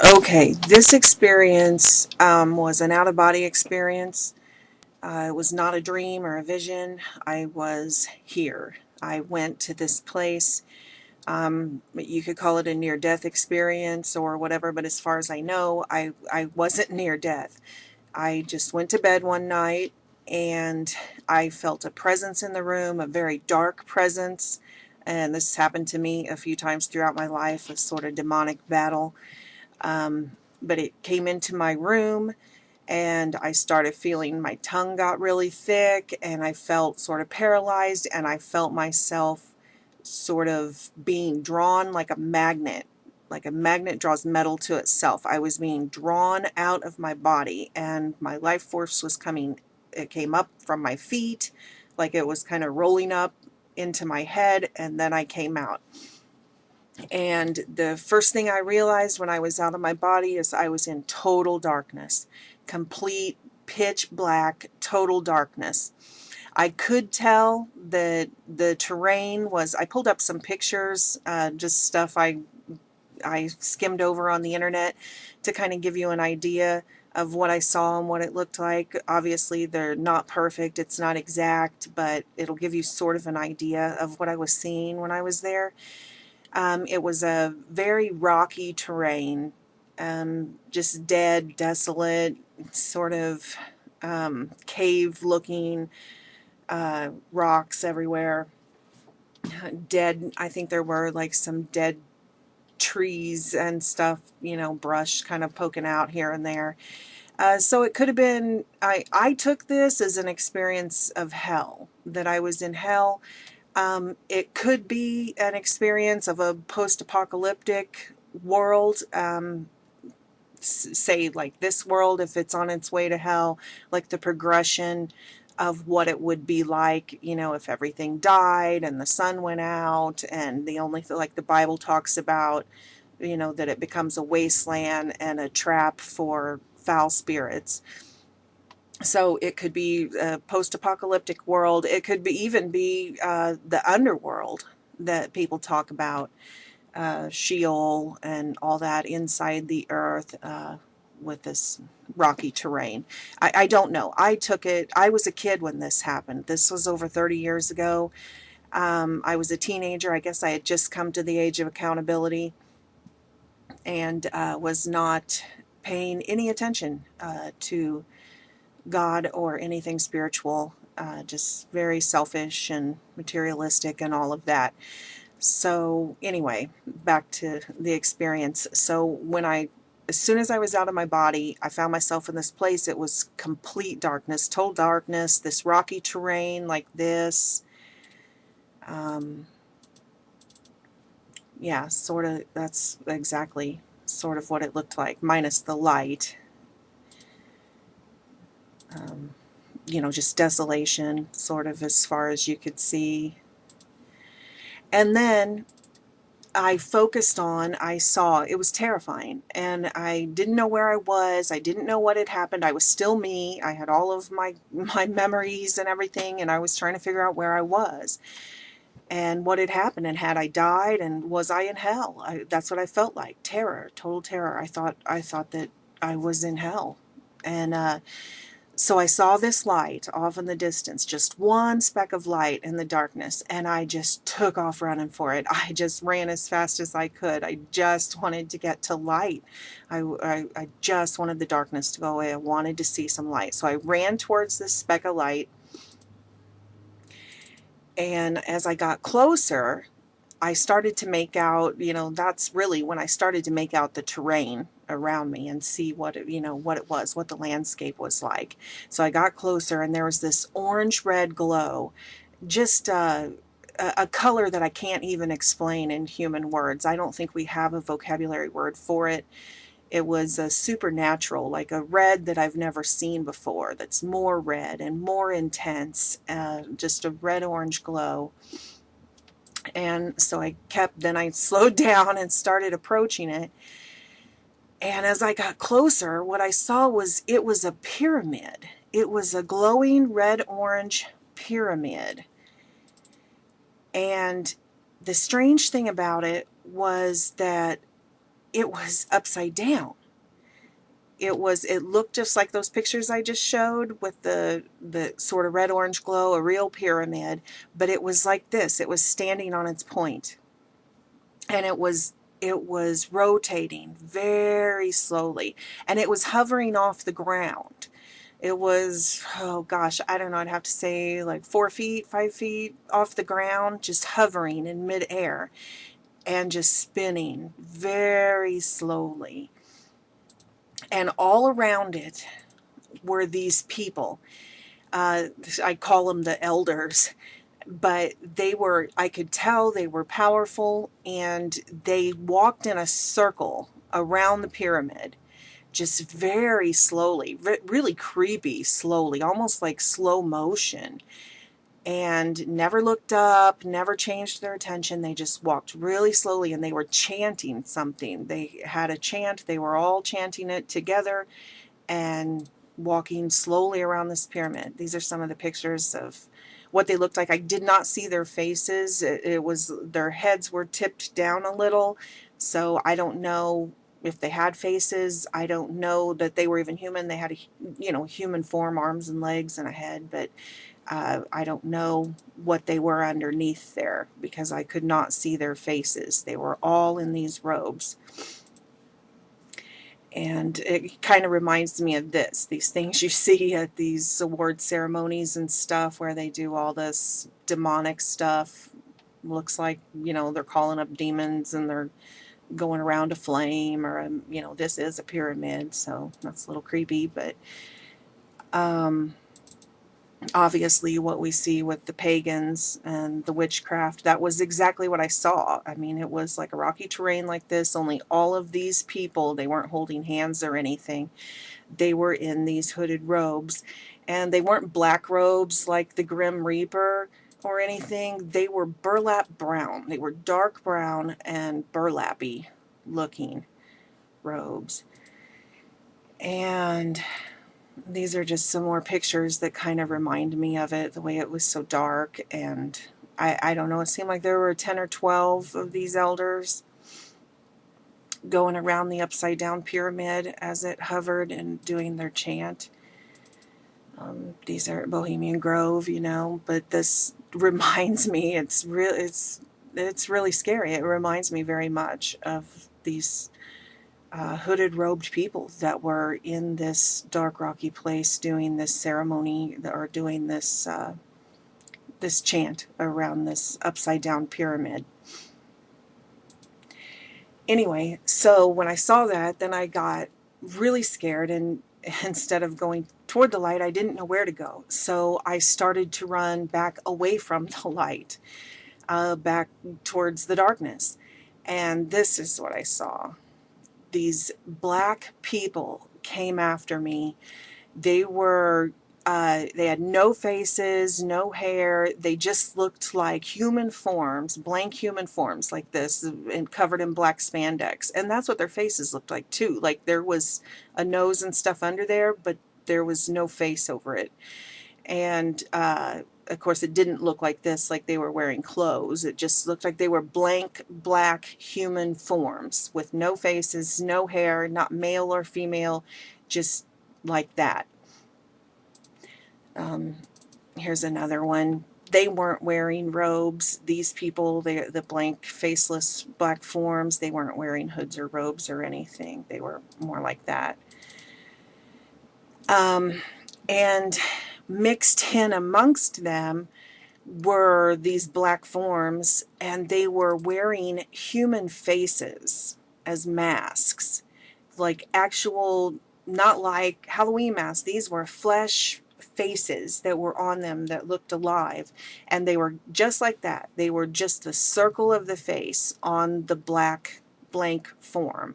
Okay, this experience was an out-of-body experience. It was not a dream or a vision. I was here. I went to this place. You could call it a near-death experience or whatever, but as far as I know, I wasn't near death. I just went to bed one night and I felt a presence in the room, a very dark presence. And this happened to me a few times throughout my life, a sort of demonic battle. But it came into my room and I started feeling my tongue got really thick and I felt sort of paralyzed and I felt myself sort of being drawn like a magnet draws metal to itself. I was being drawn out of my body and my life force was coming. It came up from my feet, like it was kind of rolling up into my head, and then I came out. And the first thing I realized when I was out of my body is I was in total darkness, complete pitch black, total darkness. I could tell that the terrain was, I pulled up some pictures, just stuff I skimmed over on the internet to kind of give you an idea of what I saw and what it looked like. Obviously, they're not perfect, it's not exact, but it'll give you sort of an idea of what I was seeing when I was there. It was a very rocky terrain, just dead, desolate, sort of cave looking, rocks everywhere. Dead, I think there were like some dead trees and stuff, brush kind of poking out here and there. So it could have been, I took this as an experience of hell, that I was in hell. It could be an experience of a post-apocalyptic world, say like this world, if it's on its way to hell, like the progression of what it would be like, if everything died and the sun went out and the only thing, like the Bible talks about, that it becomes a wasteland and a trap for foul spirits. So it could be a post-apocalyptic world. It could even be the underworld that people talk about, Sheol and all that inside the earth, with this rocky terrain. I don't know. I took it. I was a kid when this happened. This was over 30 years ago. I was a teenager. I guess I had just come to the age of accountability and was not paying any attention to God or anything spiritual, just very selfish and materialistic and all of that. So anyway, back to the experience. So as soon as I was out of my body, I found myself in this place. It was complete darkness, total darkness, this rocky terrain like this. Um, yeah, sort of, that's exactly sort of what it looked like, minus the light. Um, just desolation, sort of as far as you could see. And then I saw, it was terrifying, and I didn't know where I was. I didn't know what had happened. I was still me. I had all of my memories and everything, and I was trying to figure out where I was and what had happened, and had I died, and was I in hell? That's what I felt like. Terror, total terror. I thought that I was in hell. And so I saw this light off in the distance, just one speck of light in the darkness, and I just took off running for it. I just ran as fast as I could. I just wanted to get to light. I just wanted the darkness to go away. I wanted to see some light. So I ran towards this speck of light, and as I got closer, I started to make out, that's really when I started to make out the terrain around me and see what it was, what the landscape was like. So I got closer and there was this orange red glow, just a color that I can't even explain in human words. I don't think we have a vocabulary word for it. It was a supernatural, like a red that I've never seen before, that's more red and more intense, just a red-orange glow. And so then I slowed down and started approaching it. And as I got closer, what I saw was, it was a pyramid. It was a glowing red-orange pyramid. And the strange thing about it was that it was upside down. It looked just like those pictures I just showed with the sort of red orange glow, a real pyramid, but it was like this. It was standing on its point, and it was rotating very slowly, and it was hovering off the ground. It was, oh gosh, I don't know, I'd have to say like 4 feet, 5 feet off the ground, just hovering in midair and just spinning very slowly. And all around it were these people. I call them the elders, but I could tell they were powerful, and they walked in a circle around the pyramid, just very slowly, really creepy slowly, almost like slow motion, and never looked up, never changed their attention. They just walked really slowly, and they were chanting something. They had a chant. They were all chanting it together and walking slowly around this pyramid. These are some of the pictures of what they looked like. I did not see their faces. It was, their heads were tipped down a little, so I don't know if they had faces. I don't know that they were even human. They had human form, arms and legs and a head, but I don't know what they were underneath there because I could not see their faces. They were all in these robes. And it kind of reminds me of these things you see at these award ceremonies and stuff where they do all this demonic stuff. Looks like, they're calling up demons and they're going around a flame, or, this is a pyramid, so that's a little creepy. But obviously what we see with the pagans and the witchcraft, that was exactly what I saw. I mean, it was like a rocky terrain like this, only all of these people, they weren't holding hands or anything. They were in these hooded robes, and they weren't black robes like the Grim Reaper or anything. They were burlap brown. They were dark brown and burlappy looking robes. And these are just some more pictures that kind of remind me of it, the way it was so dark. And I don't know, it seemed like there were 10 or 12 of these elders going around the upside down pyramid as it hovered and doing their chant. These are Bohemian Grove, but this reminds me, it's really scary. It reminds me very much of these hooded robed people that were in this dark rocky place doing this ceremony, or doing this this chant around this upside down pyramid. Anyway, so when I saw that, then I got really scared, and instead of going toward the light, I didn't know where to go. So I started to run back away from the light, back towards the darkness. And this is what I saw. These black people came after me. They had no faces, no hair. They just looked like human forms, blank human forms like this, and covered in black spandex. And that's what their faces looked like too. Like there was a nose and stuff under there, but there was no face over it. And of course, it didn't look like this, like they were wearing clothes. It just looked like they were blank black human forms with no faces, no hair, not male or female, just like that. Here's another one. They weren't wearing robes. These people, the blank, faceless black forms, they weren't wearing hoods or robes or anything. They were more like that. And mixed in amongst them were these black forms, and they were wearing human faces as masks, like actual, not like Halloween masks. These were flesh faces that were on them that looked alive, and they were just like that. They were just the circle of the face on the black blank form.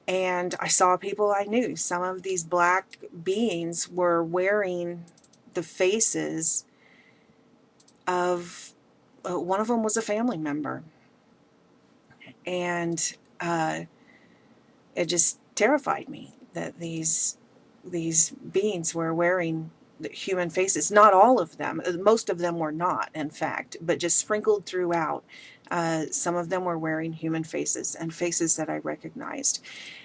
And I saw people I knew. Some of these black beings were wearing the faces of, one of them was a family member. And it just terrified me that these beings were wearing human faces. Not all of them. Most of them were not, in fact, but just sprinkled throughout. Some of them were wearing human faces and faces that I recognized.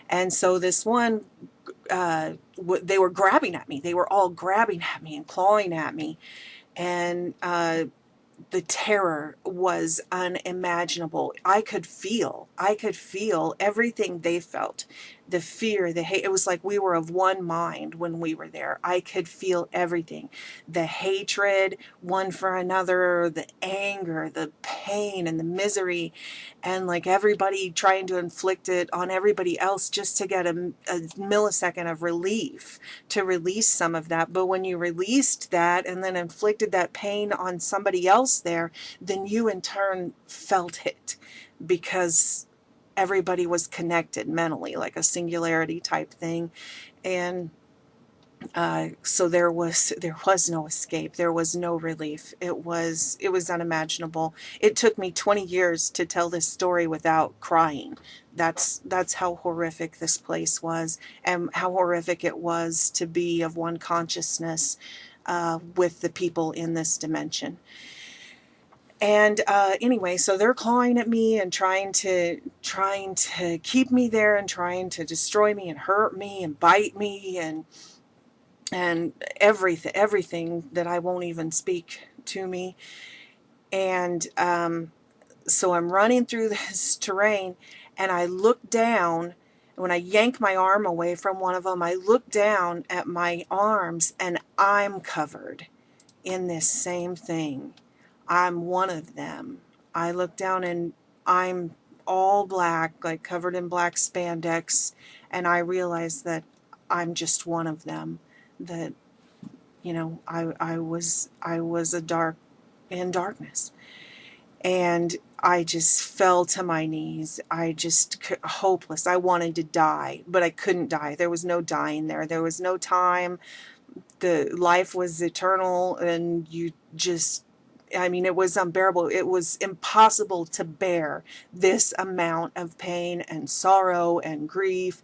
And so this one, they were grabbing at me. They were all grabbing at me and clawing at me. And the terror was unimaginable. I could feel everything they felt. The fear, the hate. It was like we were of one mind when we were there. I could feel everything. The hatred, one for another, the anger, the pain, and the misery, and like everybody trying to inflict it on everybody else just to get a millisecond of relief, to release some of that. But when you released that and then inflicted that pain on somebody else there, then you in turn felt it, because everybody was connected mentally, like a singularity type thing. And so there was no escape. There was no relief. It was unimaginable. It took me 20 years to tell this story without crying. That's how horrific this place was, and how horrific it was to be of one consciousness with the people in this dimension. And anyway, so they're clawing at me and trying to keep me there, and trying to destroy me and hurt me and bite me and everything that I won't even speak to me. And so I'm running through this terrain, and I look down. When I yank my arm away from one of them, I look down at my arms, and I'm covered in this same thing. I'm one of them. I look down, and I'm all black, like covered in black spandex, and I realize that I'm just one of them. That, I was in darkness, and I just fell to my knees. I just hopeless. I wanted to die, but I couldn't die. There was no dying there. There was no time. The life was eternal, and it was unbearable. It was impossible to bear this amount of pain and sorrow and grief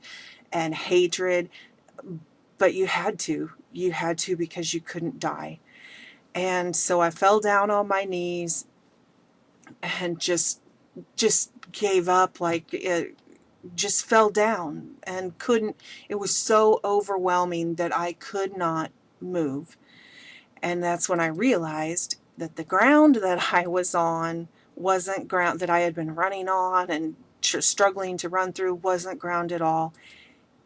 and hatred. But you had to because you couldn't die. And so I fell down on my knees and just gave up, like it just fell down and couldn't. It was so overwhelming that I could not move. And that's when I realized that the ground that I was on wasn't ground that I had been running on and struggling to run through, wasn't ground at all.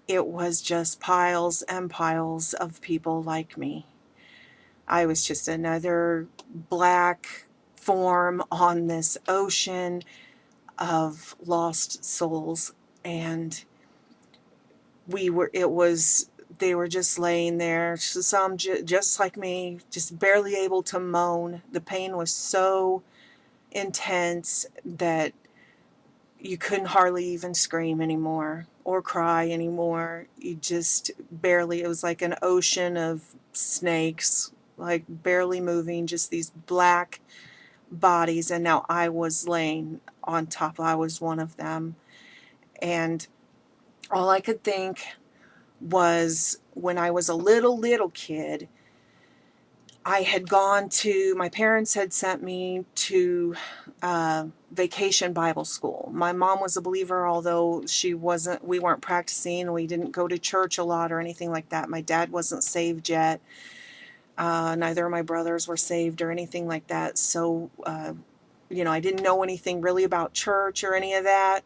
It was just piles and piles of people like me. I was just another black form on this ocean of lost souls. And they were just laying there, some just like me, just barely able to moan. The pain was so intense that you couldn't hardly even scream anymore or cry anymore. You just barely, it was like an ocean of snakes, like barely moving, just these black bodies. And now I was laying on top. I was one of them. And all I could think was, when I was a little kid, my parents had sent me to vacation Bible school. My mom was a believer, although we weren't practicing. We didn't go to church a lot or anything like that. My dad wasn't saved yet. Neither of my brothers were saved or anything like that. So, I didn't know anything really about church or any of that.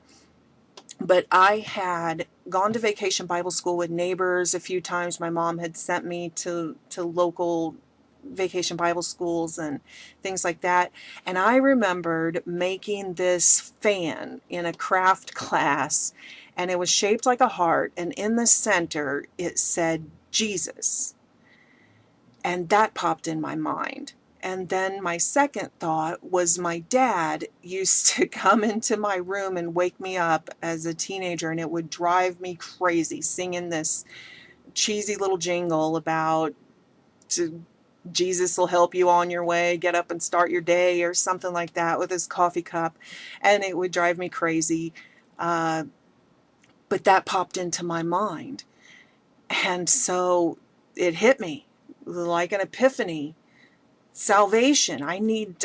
But I had gone to vacation Bible school with neighbors a few times. My mom had sent me to local vacation Bible schools and things like that. And I remembered making this fan in a craft class, and it was shaped like a heart. And in the center, it said Jesus. And that popped in my mind. And then my second thought was, my dad used to come into my room and wake me up as a teenager, and it would drive me crazy, singing this cheesy little jingle about Jesus will help you on your way, get up and start your day, or something like that, with his coffee cup. And it would drive me crazy. But that popped into my mind. And so it hit me. like an epiphany. Salvation. I need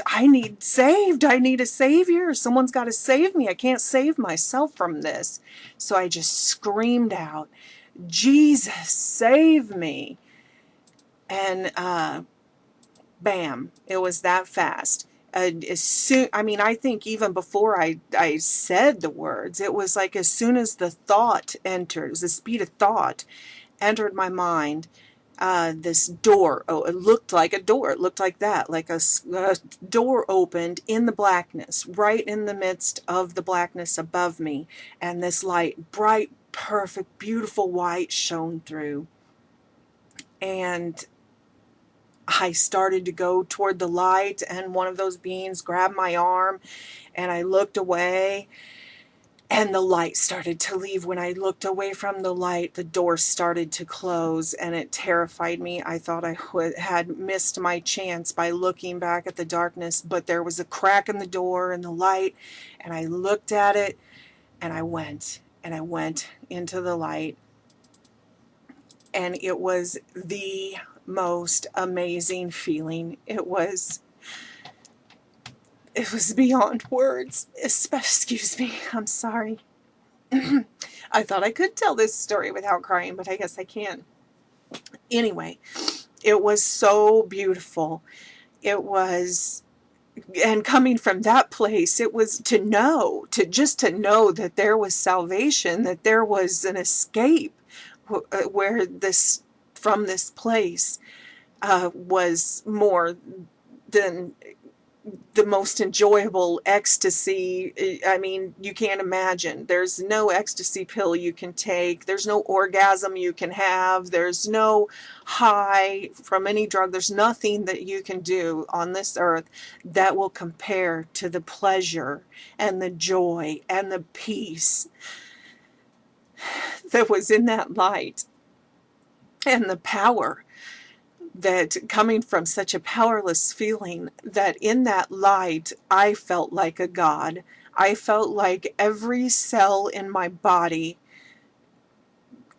saved. I need a savior. Someone's got to save me. I can't save myself from this. So I just screamed out, Jesus, save me. And bam, it was that fast. As soon, I mean, I think even before I said the words, it was like as soon as the thought entered, it was the speed of thought entered my mind, this door, oh, it looked like a door, it looked like that, like a door opened in the blackness, right in the midst of the blackness above me, and this light, bright, perfect, beautiful white shone through, and I started to go toward the light, and one of those beings grabbed my arm, and I looked away, and the light started to leave. When I looked away from the light, the door started to close, and it terrified me. I thought I had missed my chance by looking back at the darkness, but there was a crack in the door and the light, and I looked at it, and I went into the light, and it was the most amazing feeling. It was beyond words. Excuse me, I'm sorry. I thought I could tell this story without crying, but I guess I can't. Anyway, it was so beautiful. It was, and coming from that place, it was to know that there was salvation, that there was an escape where this, from this place, was more than the most enjoyable ecstasy. I mean, you can't imagine. There's no ecstasy pill you can take. There's no orgasm you can have. There's no high from any drug. There's nothing that you can do on this earth that will compare to the pleasure and the joy and the peace that was in that light, and the power that coming from such a powerless feeling, that in that light I felt like a god. I felt like every cell in my body,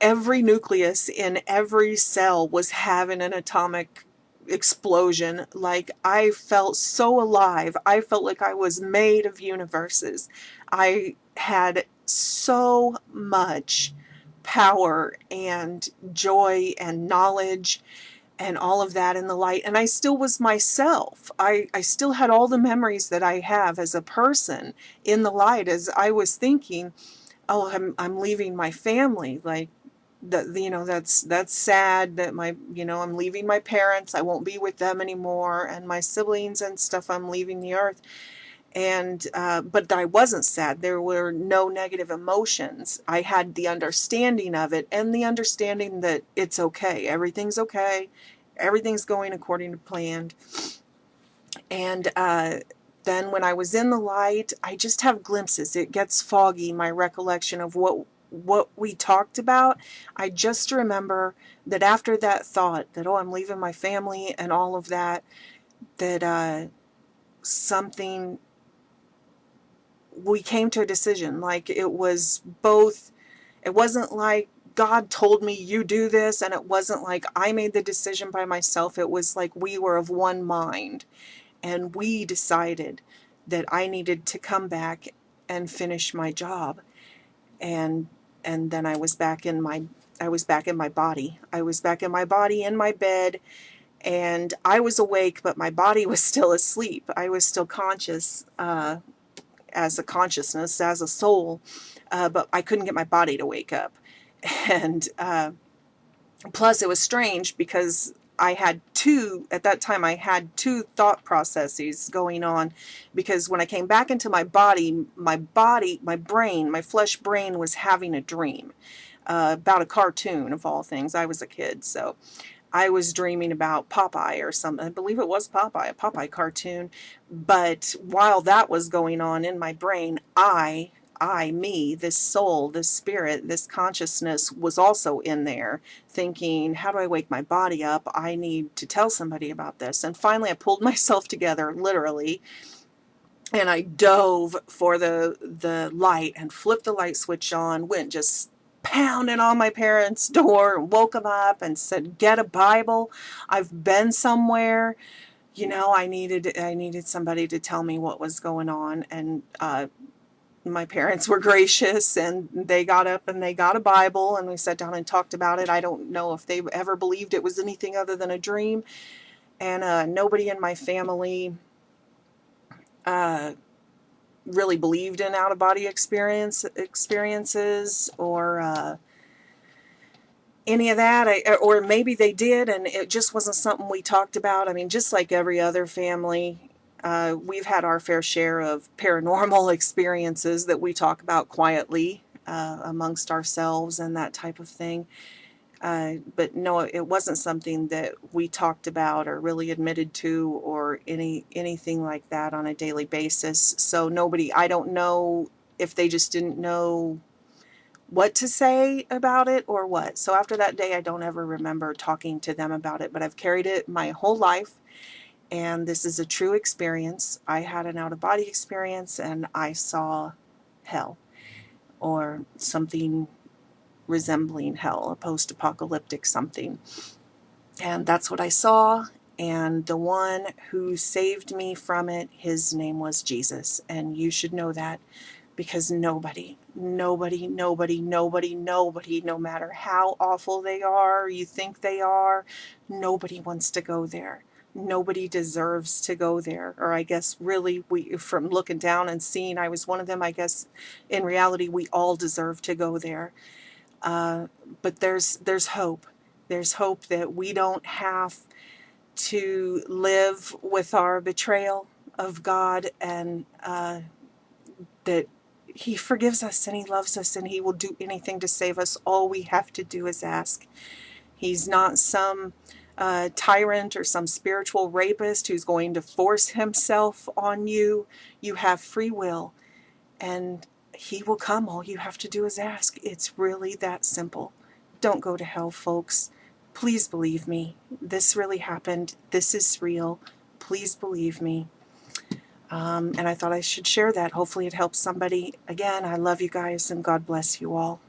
every nucleus in every cell was having an atomic explosion. Like, I felt so alive. I felt like I was made of universes. I had so much power and joy and knowledge and all of that in the light, and I still was myself. I still had all the memories that I have as a person in the light, as I was thinking, oh, I'm leaving my family, like, that, you know, that's sad that my, you know, I'm leaving my parents, I won't be with them anymore, and my siblings and stuff, I'm leaving the earth. And but I wasn't sad. There were no negative emotions. I had the understanding of it, and the understanding that it's okay. Everything's okay. Everything's going according to plan. And then when I was in the light, I just have glimpses. It gets foggy, my recollection of what we talked about. I just remember that after that thought that, oh, I'm leaving my family and all of that, that something, we came to a decision. Like, it was both, it wasn't like God told me you do this, and it wasn't like I made the decision by myself. It was like we were of one mind, and we decided that I needed to come back and finish my job. And then I was back in my body. I was back in my body, in my bed, and I was awake, but my body was still asleep. I was still conscious, as a consciousness, as a soul, but I couldn't get my body to wake up. And plus, it was strange because at that time I had two thought processes going on, because when I came back into my brain, my flesh brain was having a dream about a cartoon, of all things. I was a kid, so I was dreaming about Popeye or something. I believe it was Popeye, a Popeye cartoon. But while that was going on in my brain, me, this soul, this spirit, this consciousness was also in there thinking, how do I wake my body up? I need to tell somebody about this. And finally I pulled myself together, literally, and I dove for the light and flipped the light switch on, went just pounding on my parents' door, woke them up and said, get a Bible. I've been somewhere. You know, I needed somebody to tell me what was going on. And my parents were gracious, and they got up and they got a Bible, and we sat down and talked about it. I don't know if they ever believed it was anything other than a dream. And nobody in my family really believed in out-of-body experiences or any of that. Or maybe they did, and it just wasn't something we talked about. I mean, just like every other family, we've had our fair share of paranormal experiences that we talk about quietly amongst ourselves and that type of thing. But no, it wasn't something that we talked about or really admitted to or anything like that on a daily basis. So I don't know if they just didn't know what to say about it or what. So after that day, I don't ever remember talking to them about it, but I've carried it my whole life. And this is a true experience. I had an out-of-body experience, and I saw hell, or something resembling hell, a post-apocalyptic something. And that's what I saw. And the one who saved me from it, his name was Jesus. And you should know that, because nobody, no matter how awful they are, you think they are, nobody wants to go there. Nobody deserves to go there. Or I guess really, from looking down and seeing I was one of them, I guess in reality we all deserve to go there. But there's hope. There's hope that we don't have to live with our betrayal of God, and that He forgives us and He loves us and He will do anything to save us. All we have to do is ask. He's not some tyrant or some spiritual rapist who's going to force himself on you. You have free will, and He will come. All you have to do is ask. It's really that simple. Don't go to hell, folks. Please believe me. This really happened. This is real. Please believe me. And I thought I should share that. Hopefully it helps somebody. Again, I love you guys, and God bless you all.